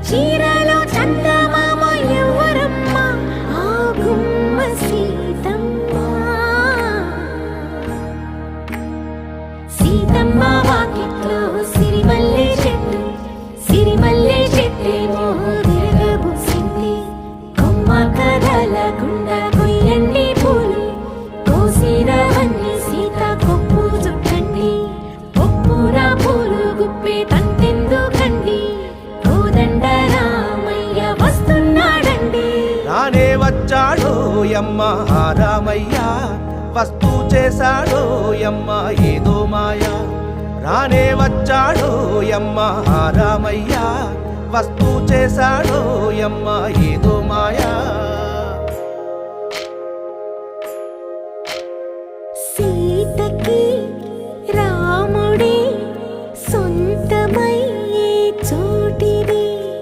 చీరలో చందమామ ఎవరమ్మ ఆ గుమ్మ సీతమ్మ సీతమ్మ వాకిట్లో సిరిమల్లె చెట్టేమో విరగబూసింది కొమ్మ కదలకుండా కొయ్యండి పూలు కోసిరవన్నీ సీత కొప్పు చుట్టండి ఒప్పున పూలు గుప్పే తంతెందుకండి కోదండ రామయ్య వస్తున్నాడండి రానే వచ్చాడో యమ్మ రామయ్య వస్తూ చేశాడో యమ్మ ఏదో మాయా రానే వచ్చాడో యమ్మ రామయ్య వస్తూ చేశాడో యమ్మ ఏదో మాయా